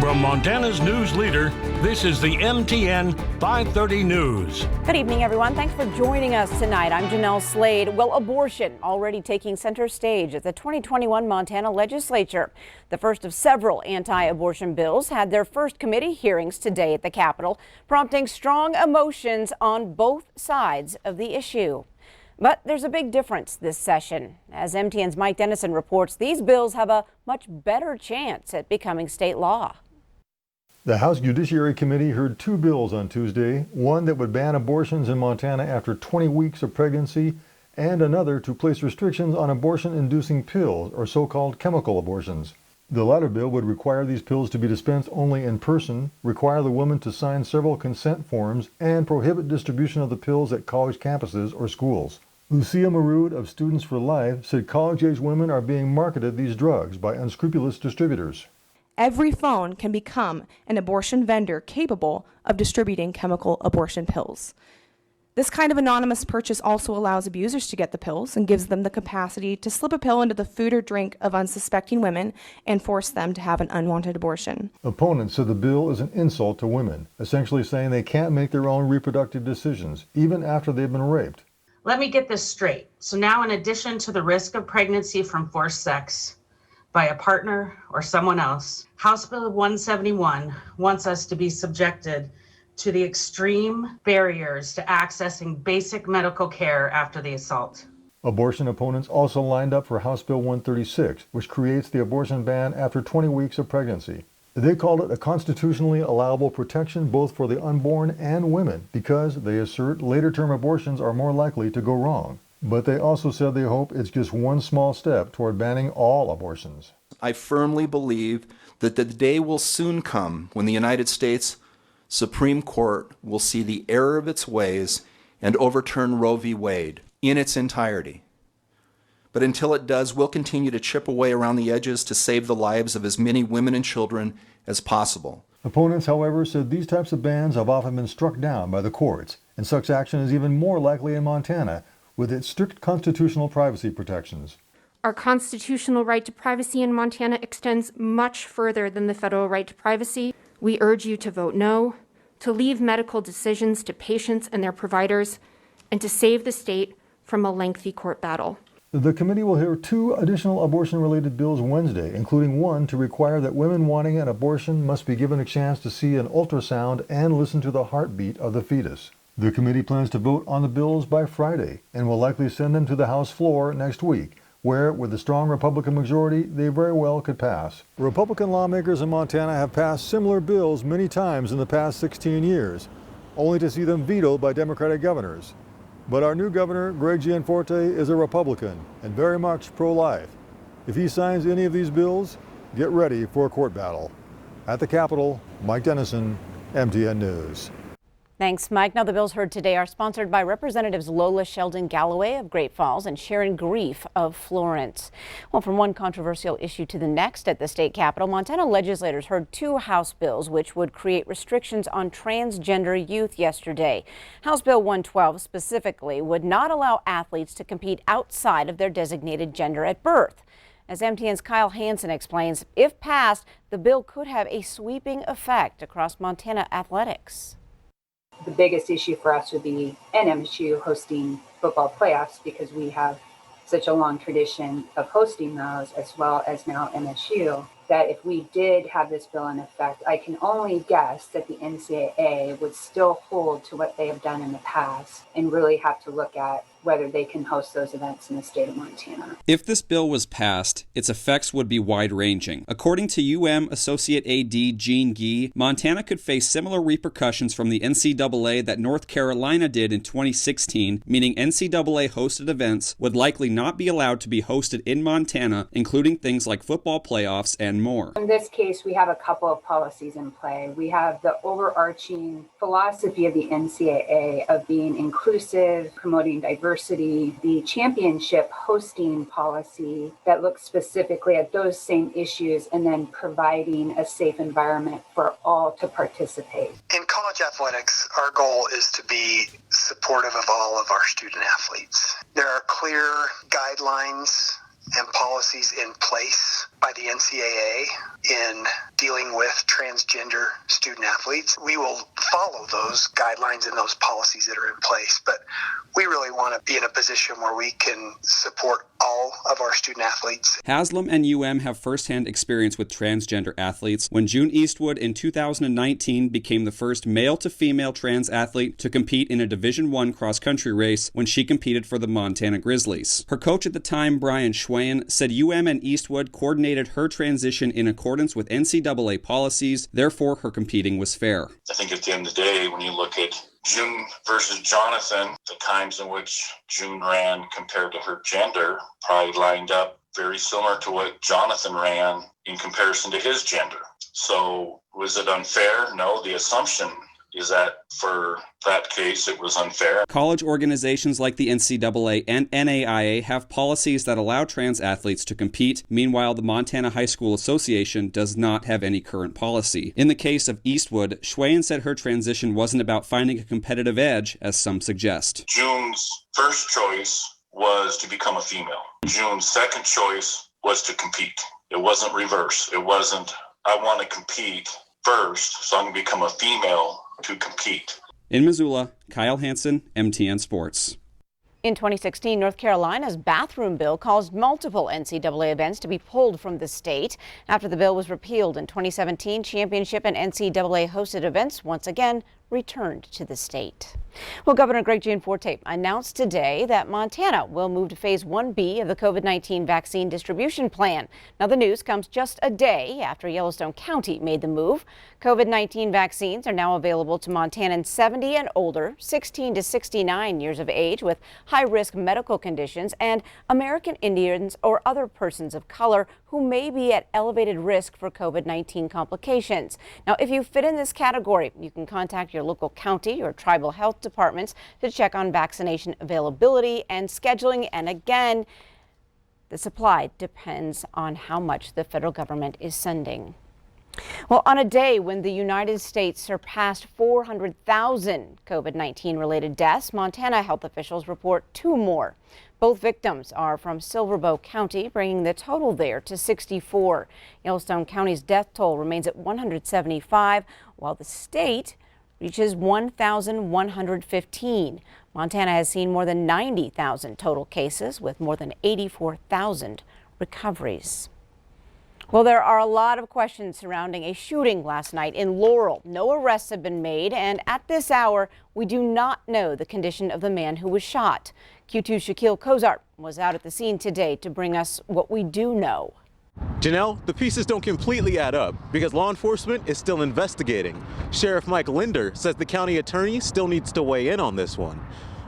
From Montana's news leader, this is the MTN 530 News. Good evening, everyone. Thanks for joining us tonight. I'm Jeanelle Slade. Well, abortion already taking center stage at the 2021 Montana legislature. The first of several anti-abortion bills had their first committee hearings today at the Capitol, prompting strong emotions on both sides of the issue. But there's a big difference this session. As MTN's Mike Dennison reports, these bills have a much better chance at becoming state law. The House Judiciary Committee heard two bills on Tuesday, one that would ban abortions in Montana after 20 weeks of pregnancy, and another to place restrictions on abortion-inducing pills, or so-called chemical abortions. The latter bill would require these pills to be dispensed only in person, require the woman to sign several consent forms, and prohibit distribution of the pills at college campuses or schools. Lucia Marud of Students for Life said college-age women are being marketed these drugs by unscrupulous distributors. Every phone can become an abortion vendor capable of distributing chemical abortion pills. This kind of anonymous purchase also allows abusers to get the pills and gives them the capacity to slip a pill into the food or drink of unsuspecting women and force them to have an unwanted abortion. Opponents said the bill is an insult to women, essentially saying they can't make their own reproductive decisions, even after they've been raped. Let me get this straight. So now, in addition to the risk of pregnancy from forced sex by a partner or someone else, House Bill 171 wants us to be subjected to the extreme barriers to accessing basic medical care after the assault. Abortion opponents also lined up for House Bill 136, which creates the abortion ban after 20 weeks of pregnancy. They called it a constitutionally allowable protection both for the unborn and women because, they assert, later-term abortions are more likely to go wrong. But they also said they hope it's just one small step toward banning all abortions. I firmly believe that the day will soon come when the United States Supreme Court will see the error of its ways and overturn Roe v. Wade in its entirety. But until it does, we'll continue to chip away around the edges to save the lives of as many women and children as possible. Opponents, however, said these types of bans have often been struck down by the courts, and such action is even more likely in Montana, with its strict constitutional privacy protections. Our constitutional right to privacy in Montana extends much further than the federal right to privacy. We urge you to vote no, to leave medical decisions to patients and their providers, and to save the state from a lengthy court battle. The committee will hear two additional abortion-related bills Wednesday, including one to require that women wanting an abortion must be given a chance to see an ultrasound and listen to the heartbeat of the fetus. The committee plans to vote on the bills by Friday and will likely send them to the House floor next week, where, with a strong Republican majority, they very well could pass. Republican lawmakers in Montana have passed similar bills many times in the past 16 years, only to see them vetoed by Democratic governors. But our new governor, Greg Gianforte, is a Republican and very much pro-life. If he signs any of these bills, get ready for a court battle. At the Capitol, Mike Dennison, MTN News. Thanks, Mike. Now, the bills heard today are sponsored by Representatives Lola Sheldon Galloway of Great Falls and Sharon Grief of Florence. Well, from one controversial issue to the next at the state capitol, Montana legislators heard two House bills which would create restrictions on transgender youth yesterday. House Bill 112 specifically would not allow athletes to compete outside of their designated gender at birth. As MTN's Kyle Hansen explains, if passed, the bill could have a sweeping effect across Montana athletics. The biggest issue for us would be NMSU hosting football playoffs because we have such a long tradition of hosting those, as well as now MSU, that if we did have this bill in effect, I can only guess that the NCAA would still hold to what they have done in the past and really have to look at whether they can host those events in the state of Montana. If this bill was passed, its effects would be wide-ranging. According to UM Associate AD Gene Gee, Montana could face similar repercussions from the NCAA that North Carolina did in 2016, meaning NCAA-hosted events would likely not be allowed to be hosted in Montana, including things like football playoffs and more. In this case, we have a couple of policies in play. We have the overarching philosophy of the NCAA of being inclusive, promoting diversity, the championship hosting policy that looks specifically at those same issues and then providing a safe environment for all to participate. In college athletics, our goal is to be supportive of all of our student athletes. There are clear guidelines and policies in place by the NCAA in dealing with transgender student athletes. We will follow those guidelines and those policies that are in place, but we really want to be in a position where we can support all of our student athletes. Haslam and UM have firsthand experience with transgender athletes when June Eastwood in 2019 became the first male-to-female trans athlete to compete in a Division I cross-country race when she competed for the Montana Grizzlies. Her coach at the time, Brian Schwayen, said UM and Eastwood coordinated her transition in accordance with NCAA policies, therefore her competing was fair. I think at the end of the day, when you look at June versus Jonathan, the times in which June ran compared to her gender probably lined up very similar to what Jonathan ran in comparison to his gender. So was it unfair? No, the assumption is that for that case, it was unfair. College organizations like the NCAA and NAIA have policies that allow trans athletes to compete. Meanwhile, the Montana High School Association does not have any current policy. In the case of Eastwood, Schwayen said her transition wasn't about finding a competitive edge, as some suggest. June's first choice was to become a female. June's second choice was to compete. It wasn't reverse. It wasn't, I want to compete first, so I'm going to become a female to compete. In Missoula, Kyle Hansen, MTN Sports. In 2016, North Carolina's bathroom bill caused multiple NCAA events to be pulled from the state. After the bill was repealed in 2017, championship and NCAA hosted events once again returned to the state. Well, Governor Greg Gianforte announced today that Montana will move to Phase 1B of the COVID-19 vaccine distribution plan. Now, the news comes just a day after Yellowstone County made the move. COVID-19 vaccines are now available to Montanans 70 and older, 16 to 69 years of age with high-risk medical conditions, and American Indians or other persons of color who may be at elevated risk for COVID-19 complications. Now, if you fit in this category, you can contact your local county or tribal health departments to check on vaccination availability and scheduling. And again, the supply depends on how much the federal government is sending. Well, on a day when the United States surpassed 400,000 COVID-19 related deaths, Montana health officials report 2 more. Both victims are from Silver County, bringing the total there to 64. Yellowstone County's death toll remains at 175, while the state reaches 1,115. Montana has seen more than 90,000 total cases with more than 84,000 recoveries. Well, there are a lot of questions surrounding a shooting last night in Laurel. No arrests have been made, and at this hour, we do not know the condition of the man who was shot. Q2's Shaquille Kozart was out at the scene today to bring us what we do know. Jeanelle, the pieces don't completely add up because law enforcement is still investigating. Sheriff Mike Linder says the county attorney still needs to weigh in on this one.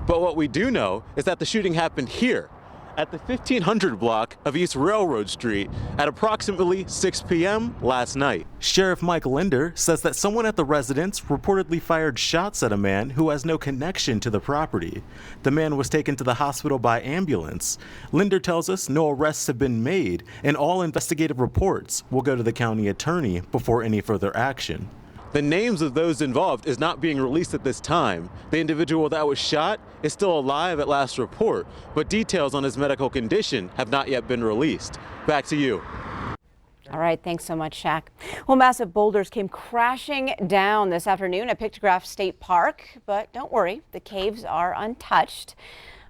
But what we do know is that the shooting happened here at the 1500 block of East Railroad Street at approximately 6 p.m. last night. Sheriff Mike Linder says that someone at the residence reportedly fired shots at a man who has no connection to the property. The man was taken to the hospital by ambulance. Linder tells us no arrests have been made and all investigative reports will go to the county attorney before any further action. The names of those involved is not being released at this time. The individual that was shot is still alive at last report, but details on his medical condition have not yet been released. Back to you. All right, thanks so much, Shaq. Well, massive boulders came crashing down this afternoon at Pictograph State Park, but don't worry, the caves are untouched.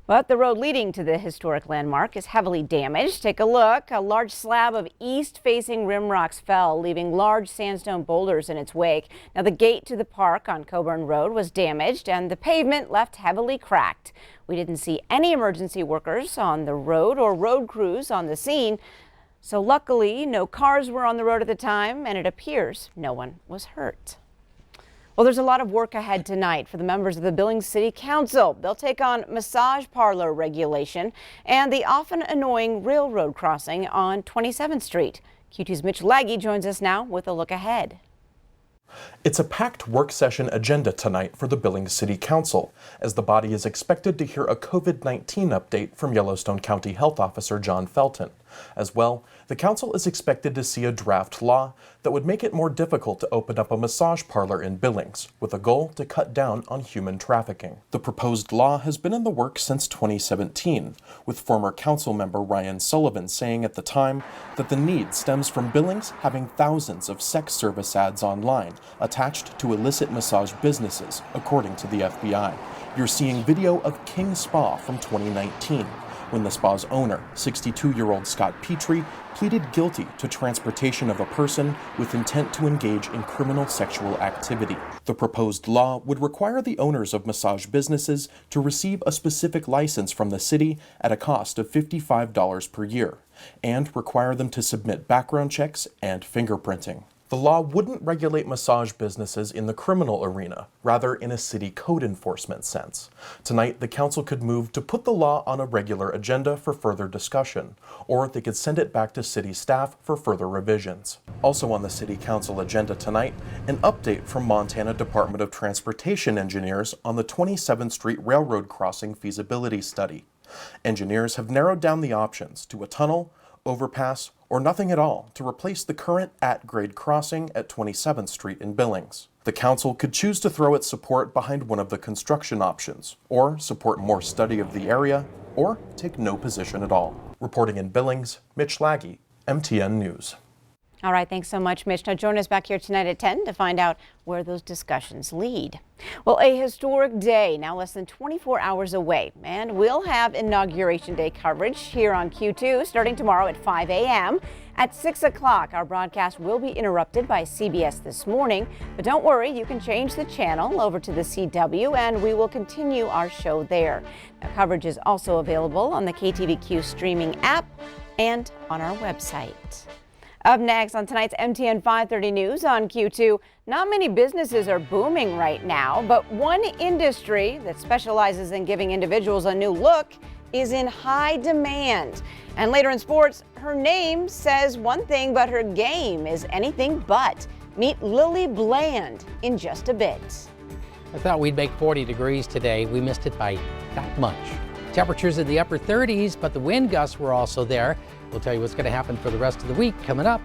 But the road leading to the historic landmark is heavily damaged. Take a look. A large slab of east-facing rim rocks fell, leaving large sandstone boulders in its wake. Now, the gate to the park on Coburn Road was damaged, and the pavement left heavily cracked. We didn't see any emergency workers on the road or road crews on the scene. So luckily, no cars were on the road at the time, and it appears no one was hurt. Well, there's a lot of work ahead tonight for the members of the Billings City Council. They'll take on massage parlor regulation and the often annoying railroad crossing on 27th Street. Q2's Mitch Laggy joins us now with a look ahead. It's a packed work session agenda tonight for the Billings City Council, as the body is expected to hear a COVID-19 update from Yellowstone County Health Officer John Felton. As well, The council is expected to see a draft law that would make it more difficult to open up a massage parlor in Billings, with a goal to cut down on human trafficking. The proposed law has been in the works since 2017, with former council member Ryan Sullivan saying at the time that the need stems from Billings having thousands of sex service ads online attached to illicit massage businesses, according to the FBI. You're seeing video of King Spa from 2019, when the spa's owner, 62-year-old Scott Petrie, pleaded guilty to transportation of a person with intent to engage in criminal sexual activity. The proposed law would require the owners of massage businesses to receive a specific license from the city at a cost of $55 per year, and require them to submit background checks and fingerprinting. The law wouldn't regulate massage businesses in the criminal arena, rather in a city code enforcement sense. Tonight, the council could move to put the law on a regular agenda for further discussion, or they could send it back to city staff for further revisions. Also on the city council agenda tonight, an update from Montana Department of Transportation engineers on the 27th Street Railroad crossing feasibility study. Engineers have narrowed down the options to a tunnel, overpass, or nothing at all to replace the current at-grade crossing at 27th Street in Billings. The council could choose to throw its support behind one of the construction options, or support more study of the area, or take no position at all. Reporting in Billings, Mitch Laggy, MTN News. All right, thanks so much, Mitch. Now join us back here tonight at 10 to find out where those discussions lead. Well, a historic day now less than 24 hours away, and we'll have Inauguration Day coverage here on Q2 starting tomorrow at 5 a.m. At 6 o'clock, our broadcast will be interrupted by CBS This Morning, but don't worry, you can change the channel over to the CW and we will continue our show there. Now, coverage is also available on the KTVQ streaming app and on our website. Up next on tonight's MTN 530 News on Q2, not many businesses are booming right now, but one industry that specializes in giving individuals a new look is in high demand. And later in sports, her name says one thing, but her game is anything but. Meet Lily Bland in just a bit. I thought we'd make 40 degrees today. We missed it by that much. Temperatures in the upper 30s, but the wind gusts were also there. We'll tell you what's going to happen for the rest of the week coming up